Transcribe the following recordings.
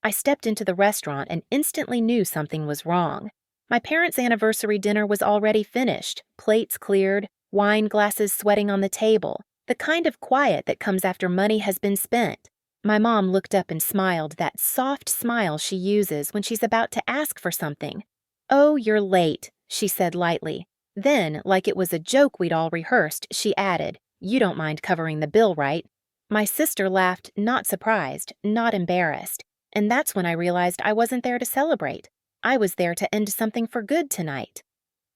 I stepped into the restaurant and instantly knew something was wrong. My parents' anniversary dinner was already finished, plates cleared, wine glasses sweating on the table, the kind of quiet that comes after money has been spent. My mom looked up and smiled, that soft smile she uses when she's about to ask for something. "Oh, you're late," she said lightly. Then, like it was a joke we'd all rehearsed, she added, "You don't mind covering the bill, right?" My sister laughed, not surprised, not embarrassed. And that's when I realized I wasn't there to celebrate. I was there to end something for good tonight.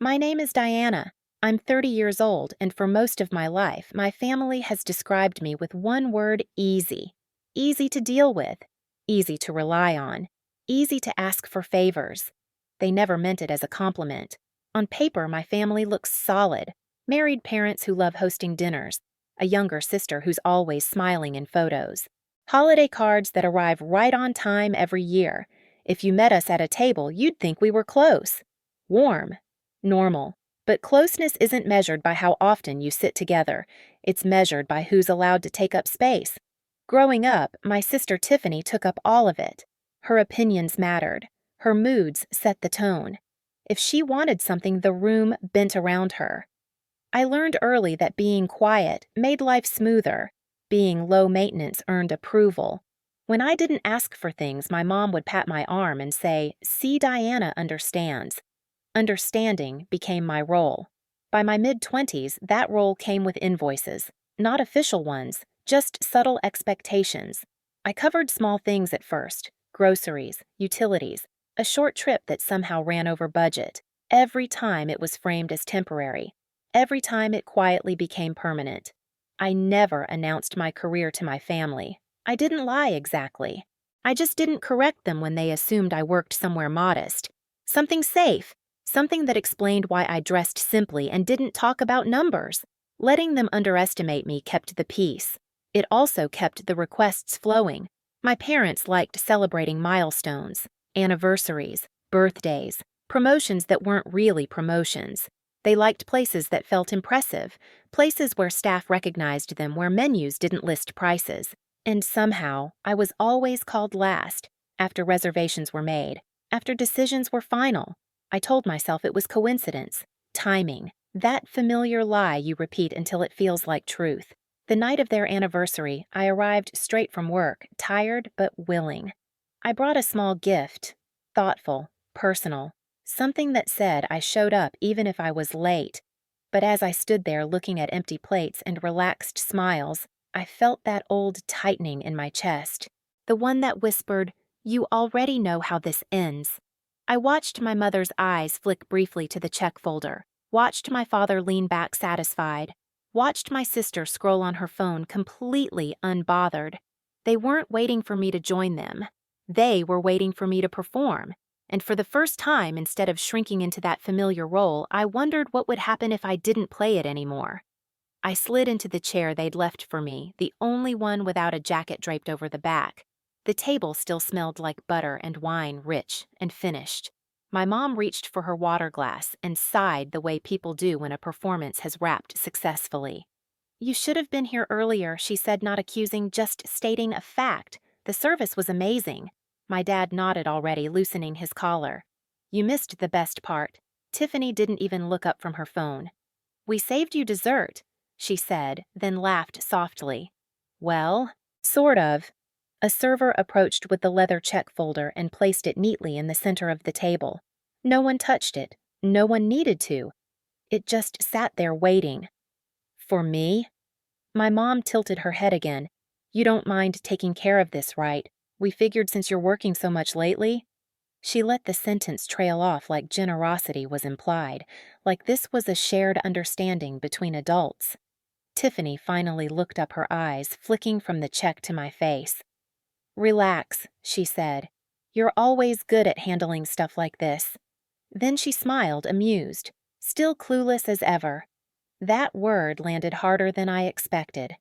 My name is Diana. I'm 30 years old, and for most of my life, my family has described me with one word: easy. Easy to deal with, easy to rely on, easy to ask for favors. They never meant it as a compliment. On paper, my family looks solid. Married parents who love hosting dinners, a younger sister who's always smiling in photos, holiday cards that arrive right on time every year. If you met us at a table, you'd think we were close. Warm. Normal. But closeness isn't measured by how often you sit together. It's measured by who's allowed to take up space. Growing up, my sister Tiffany took up all of it. Her opinions mattered. Her moods set the tone. If she wanted something, the room bent around her. I learned early that being quiet made life smoother. Being low maintenance earned approval. When I didn't ask for things, my mom would pat my arm and say, "See, Diana understands." Understanding became my role. By my mid-20s, that role came with invoices. Not official ones, just subtle expectations. I covered small things at first: groceries, utilities, a short trip that somehow ran over budget. Every time it was framed as temporary. Every time it quietly became permanent. I never announced my career to my family. I didn't lie exactly. I just didn't correct them when they assumed I worked somewhere modest. Something safe. Something that explained why I dressed simply and didn't talk about numbers. Letting them underestimate me kept the peace. It also kept the requests flowing. My parents liked celebrating milestones, anniversaries, birthdays, promotions that weren't really promotions. They liked places that felt impressive, places where staff recognized them, where menus didn't list prices. And somehow, I was always called last, after reservations were made, after decisions were final. I told myself it was coincidence, timing, that familiar lie you repeat until it feels like truth. The night of their anniversary, I arrived straight from work, tired but willing. I brought a small gift, thoughtful, personal, something that said I showed up even if I was late. But as I stood there looking at empty plates and relaxed smiles, I felt that old tightening in my chest, the one that whispered, "You already know how this ends." I watched my mother's eyes flick briefly to the check folder, watched my father lean back satisfied, watched my sister scroll on her phone completely unbothered. They weren't waiting for me to join them. They were waiting for me to perform. And for the first time, instead of shrinking into that familiar role, I wondered what would happen if I didn't play it anymore. I slid into the chair they'd left for me, the only one without a jacket draped over the back. The table still smelled like butter and wine, rich and finished. My mom reached for her water glass and sighed the way people do when a performance has wrapped successfully. "You should have been here earlier," she said, not accusing, just stating a fact. "The service was amazing." My dad nodded already, loosening his collar. "You missed the best part." Tiffany didn't even look up from her phone. "We saved you dessert," she said, then laughed softly. "Well, sort of." A server approached with the leather check folder and placed it neatly in the center of the table. No one touched it. No one needed to. It just sat there waiting. For me? My mom tilted her head again. "You don't mind taking care of this, right? We figured since you're working so much lately." She let the sentence trail off like generosity was implied, like this was a shared understanding between adults. Tiffany finally looked up her eyes, flicking from the check to my face. "Relax," she said. "You're always good at handling stuff like this." Then she smiled, amused, still clueless as ever. That word landed harder than I expected.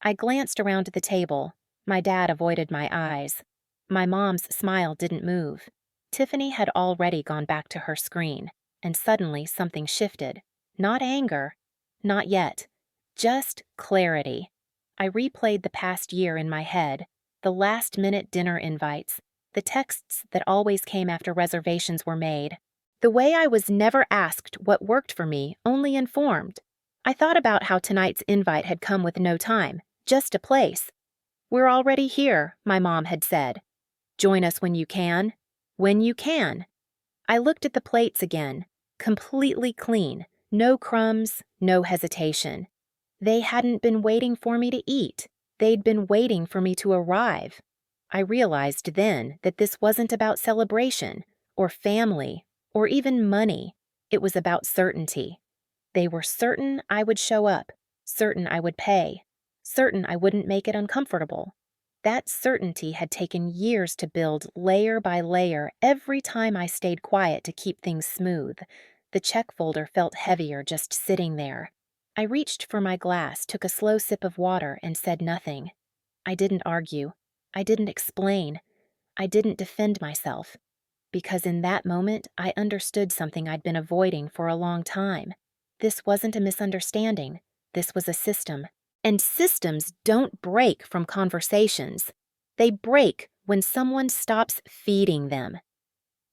I glanced around the table. My dad avoided my eyes. My mom's smile didn't move. Tiffany had already gone back to her screen, and suddenly something shifted. Not anger. Not yet. Just clarity. I replayed the past year in my head, the last-minute dinner invites, the texts that always came after reservations were made. The way I was never asked what worked for me, only informed. I thought about how tonight's invite had come with no time, just a place. "We're already here," my mom had said. "Join us when you can." When you can. I looked at the plates again, completely clean, no crumbs, no hesitation. They hadn't been waiting for me to eat. They'd been waiting for me to arrive. I realized then that this wasn't about celebration, or family, or even money. It was about certainty. They were certain I would show up, certain I would pay, certain I wouldn't make it uncomfortable. That certainty had taken years to build layer by layer every time I stayed quiet to keep things smooth. The check folder felt heavier just sitting there. I reached for my glass, took a slow sip of water, and said nothing. I didn't argue. I didn't explain. I didn't defend myself. Because in that moment, I understood something I'd been avoiding for a long time. This wasn't a misunderstanding. This was a system. And systems don't break from conversations. They break when someone stops feeding them.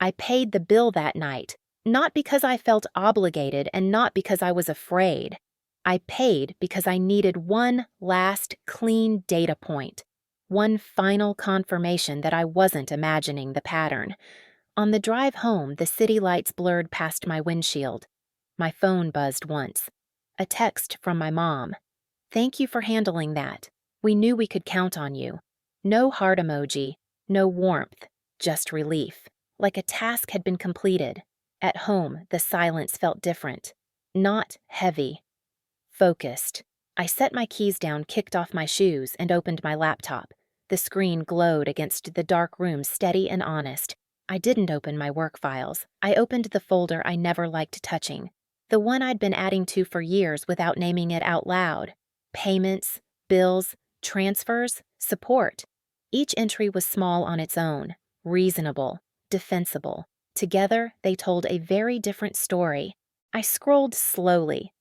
I paid the bill that night, not because I felt obligated and not because I was afraid. I paid because I needed one last clean data point, one final confirmation that I wasn't imagining the pattern. On the drive home, the city lights blurred past my windshield. My phone buzzed once. A text from my mom. "Thank you for handling that. We knew we could count on you." No heart emoji, no warmth, just relief. Like a task had been completed. At home, the silence felt different. Not heavy. Focused. I set my keys down, kicked off my shoes, and opened my laptop. The screen glowed against the dark room, steady and honest. I didn't open my work files. I opened the folder I never liked touching. The one I'd been adding to for years without naming it out loud. Payments, bills, transfers, support. Each entry was small on its own, reasonable, defensible. Together, they told a very different story. I scrolled slowly.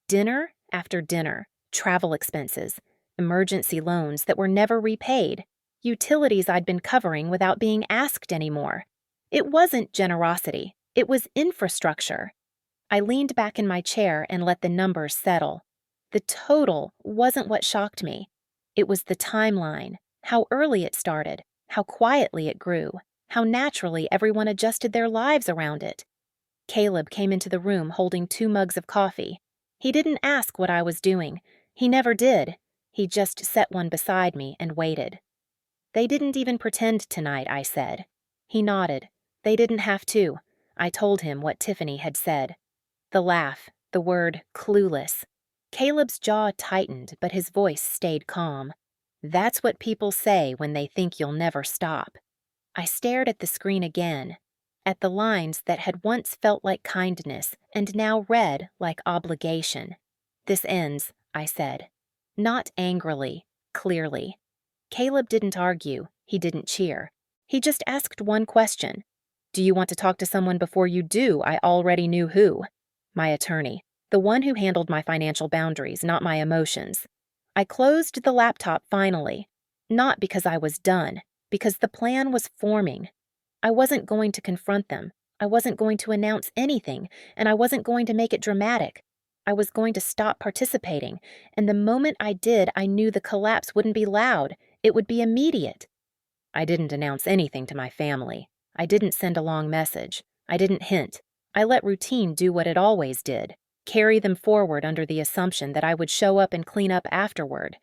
Dinner after dinner, travel expenses, emergency loans that were never repaid, utilities I'd been covering without being asked anymore. It wasn't generosity. It was infrastructure. I leaned back in my chair and let the numbers settle. The total wasn't what shocked me. It was the timeline, how early it started, how quietly it grew, how naturally everyone adjusted their lives around it. Caleb came into the room holding 2 mugs of coffee. He didn't ask what I was doing. He never did. He just set one beside me and waited. "They didn't even pretend tonight," I said. He nodded. "They didn't have to." I told him what Tiffany had said. The laugh, the word clueless. Caleb's jaw tightened, but his voice stayed calm. "That's what people say when they think you'll never stop." I stared at the screen again, at the lines that had once felt like kindness and now read like obligation. "This ends," I said. Not angrily, clearly. Caleb didn't argue. He didn't cheer. He just asked one question. "Do you want to talk to someone before you do?" I already knew who. My attorney. The one who handled my financial boundaries, not my emotions. I closed the laptop finally. Not because I was done, because the plan was forming. I wasn't going to confront them. I wasn't going to announce anything, and I wasn't going to make it dramatic. I was going to stop participating, and the moment I did, I knew the collapse wouldn't be loud. It would be immediate. I didn't announce anything to my family. I didn't send a long message. I didn't hint. I let routine do what it always did, carry them forward under the assumption that I would show up and clean up afterward.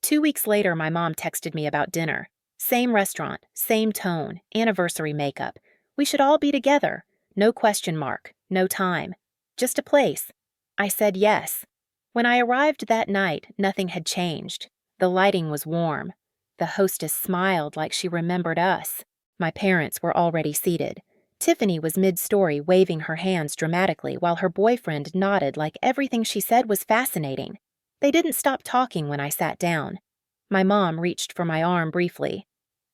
2 weeks later, my mom texted me about dinner. Same restaurant, same tone, anniversary makeup. We should all be together. No question mark, no time. Just a place. I said yes. When I arrived that night, nothing had changed. The lighting was warm. The hostess smiled like she remembered us. My parents were already seated. Tiffany was mid-story, waving her hands dramatically while her boyfriend nodded like everything she said was fascinating. They didn't stop talking when I sat down. My mom reached for my arm briefly.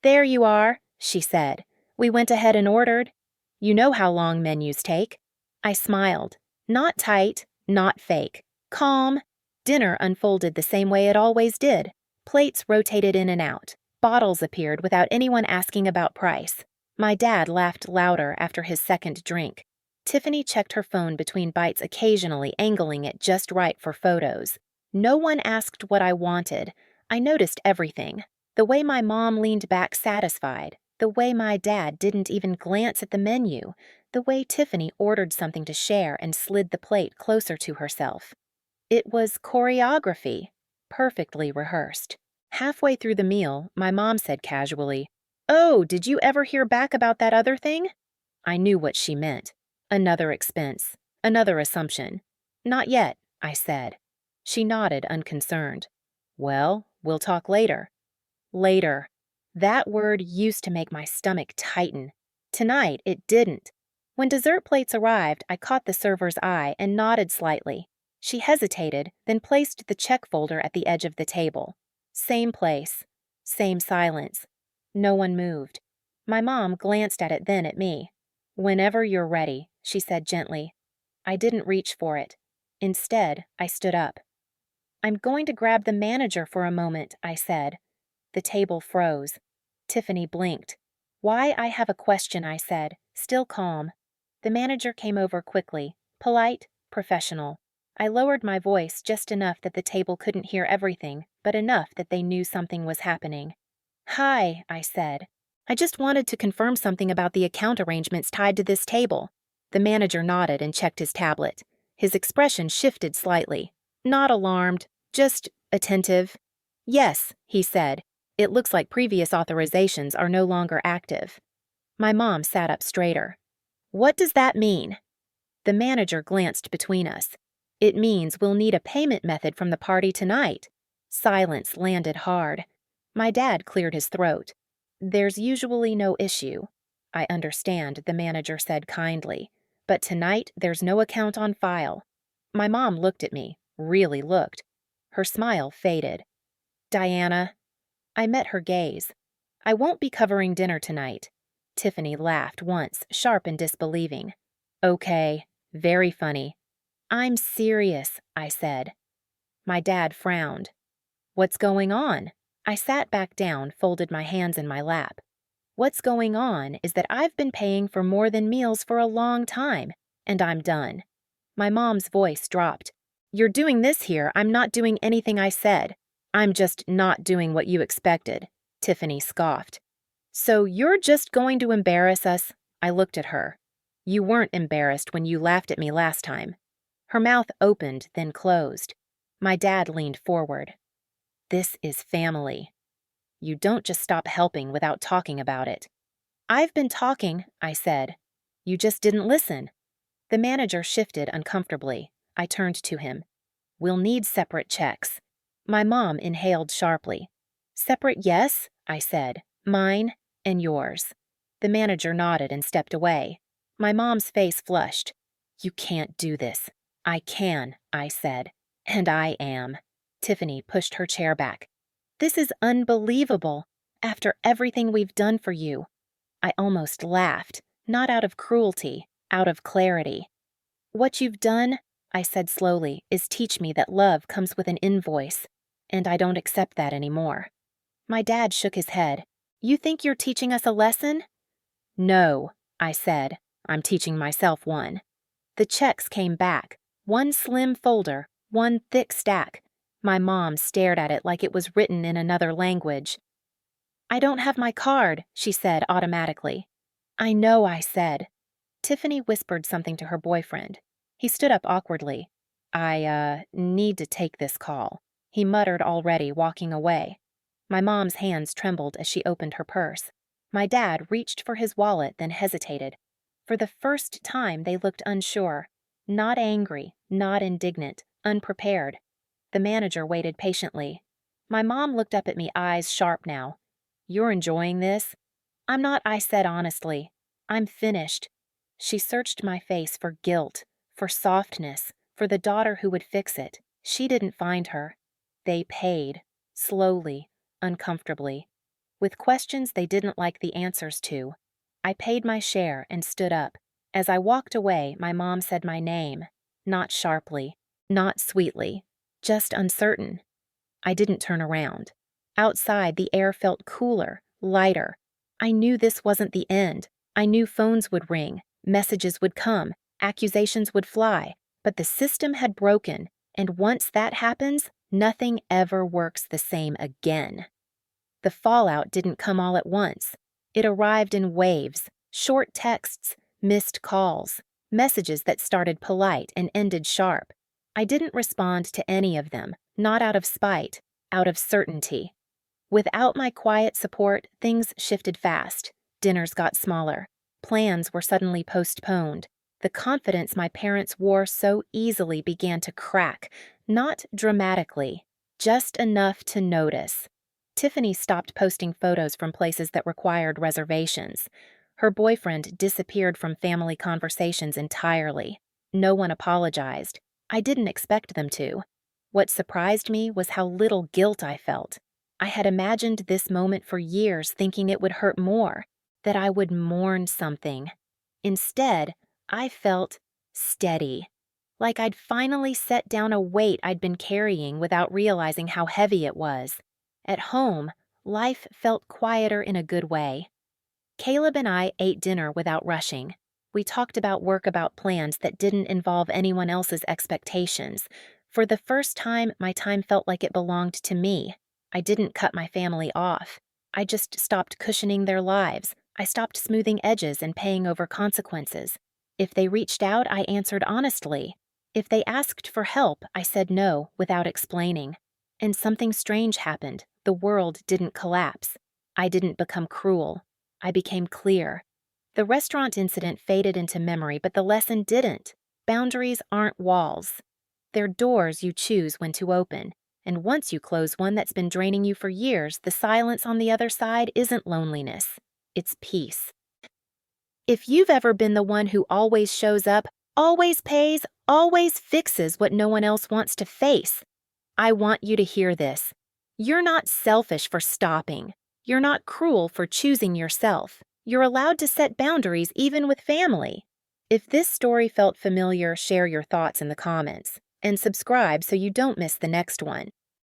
"There you are," she said. "We went ahead and ordered. You know how long menus take." I smiled. Not tight, not fake. Calm. Dinner unfolded the same way it always did. Plates rotated in and out. Bottles appeared without anyone asking about price. My dad laughed louder after his second drink. Tiffany checked her phone between bites, occasionally angling it just right for photos. No one asked what I wanted. I noticed everything. The way my mom leaned back satisfied. The way my dad didn't even glance at the menu. The way Tiffany ordered something to share and slid the plate closer to herself. It was choreography, perfectly rehearsed. Halfway through the meal, my mom said casually, "Oh, did you ever hear back about that other thing?" I knew what she meant. Another expense. Another assumption. "Not yet," I said. She nodded, unconcerned. "Well, we'll talk later." Later. That word used to make my stomach tighten. Tonight, it didn't. When dessert plates arrived, I caught the server's eye and nodded slightly. She hesitated, then placed the check folder at the edge of the table. Same place. Same silence. No one moved. My mom glanced at it, then at me. "Whenever you're ready," she said gently. I didn't reach for it. Instead, I stood up. "I'm going to grab the manager for a moment," I said. The table froze. Tiffany blinked. "Why, I have a question," I said, still calm. The manager came over quickly, polite, professional. I lowered my voice just enough that the table couldn't hear everything, but enough that they knew something was happening. "Hi," I said. "I just wanted to confirm something about the account arrangements tied to this table." The manager nodded and checked his tablet. His expression shifted slightly. Not alarmed, just attentive. "Yes," he said. "It looks like previous authorizations are no longer active." My mom sat up straighter. "What does that mean?" The manager glanced between us. "It means we'll need a payment method from the party tonight." Silence landed hard. My dad cleared his throat. "There's usually no issue." "I understand," the manager said kindly. "But tonight there's no account on file." My mom looked at me, really looked. Her smile faded. "Diana." I met her gaze. "I won't be covering dinner tonight." Tiffany laughed once, sharp and disbelieving. "Okay, very funny." "I'm serious," I said. My dad frowned. "What's going on?" I sat back down, folded my hands in my lap. "What's going on is that I've been paying for more than meals for a long time, and I'm done." My mom's voice dropped. "You're doing this here. I'm not doing anything I said. I'm just not doing what you expected," Tiffany scoffed. "So you're just going to embarrass us?" I looked at her. "You weren't embarrassed when you laughed at me last time." Her mouth opened, then closed. My dad leaned forward. "This is family. You don't just stop helping without talking about it." "I've been talking," I said. "You just didn't listen." The manager shifted uncomfortably. I turned to him. "We'll need separate checks." My mom inhaled sharply. "Separate, yes," I said. "Mine and yours." The manager nodded and stepped away. My mom's face flushed. "You can't do this." "I can," I said. "And I am." Tiffany pushed her chair back. "This is unbelievable. After everything we've done for you." I almost laughed, not out of cruelty, out of clarity. "What you've done," I said slowly, "is teach me that love comes with an invoice, and I don't accept that anymore." My dad shook his head. "You think you're teaching us a lesson?" "No," I said. "I'm teaching myself one." The checks came back. One slim folder, one thick stack. My mom stared at it like it was written in another language. "I don't have my card," she said automatically. "I know," I said. Tiffany whispered something to her boyfriend. He stood up awkwardly. I need to take this call," he muttered already, walking away. My mom's hands trembled as she opened her purse. My dad reached for his wallet, then hesitated. For the first time, they looked unsure. Not angry, not indignant, unprepared. The manager waited patiently. My mom looked up at me, eyes sharp now. "You're enjoying this?" "I'm not," I said honestly. "I'm finished." She searched my face for guilt, for softness, for the daughter who would fix it. She didn't find her. They paid, slowly, uncomfortably, with questions they didn't like the answers to. I paid my share and stood up. As I walked away, my mom said my name, not sharply, not sweetly, just uncertain. I didn't turn around. Outside, the air felt cooler, lighter. I knew this wasn't the end. I knew phones would ring, messages would come, accusations would fly, but the system had broken, and once that happens, nothing ever works the same again. The fallout didn't come all at once. It arrived in waves, short texts, missed calls, messages that started polite and ended sharp. I didn't respond to any of them, not out of spite, out of certainty. Without my quiet support, things shifted fast. Dinners got smaller. Plans were suddenly postponed. The confidence my parents wore so easily began to crack, not dramatically, just enough to notice. Tiffany stopped posting photos from places that required reservations. Her boyfriend disappeared from family conversations entirely. No one apologized. I didn't expect them to. What surprised me was how little guilt I felt. I had imagined this moment for years, thinking it would hurt more, that I would mourn something. Instead, I felt steady, like I'd finally set down a weight I'd been carrying without realizing how heavy it was. At home, life felt quieter in a good way. Caleb and I ate dinner without rushing. We talked about work, about plans that didn't involve anyone else's expectations. For the first time, my time felt like it belonged to me. I didn't cut my family off. I just stopped cushioning their lives. I stopped smoothing edges and paying over consequences. If they reached out, I answered honestly. If they asked for help, I said no without explaining. And something strange happened. The world didn't collapse. I didn't become cruel. I became clear. The restaurant incident faded into memory, but the lesson didn't. Boundaries aren't walls. They're doors you choose when to open. And once you close one that's been draining you for years, the silence on the other side isn't loneliness. It's peace. If you've ever been the one who always shows up, always pays, always fixes what no one else wants to face, I want you to hear this. You're not selfish for stopping. You're not cruel for choosing yourself. You're allowed to set boundaries even with family. If this story felt familiar, share your thoughts in the comments. And subscribe so you don't miss the next one.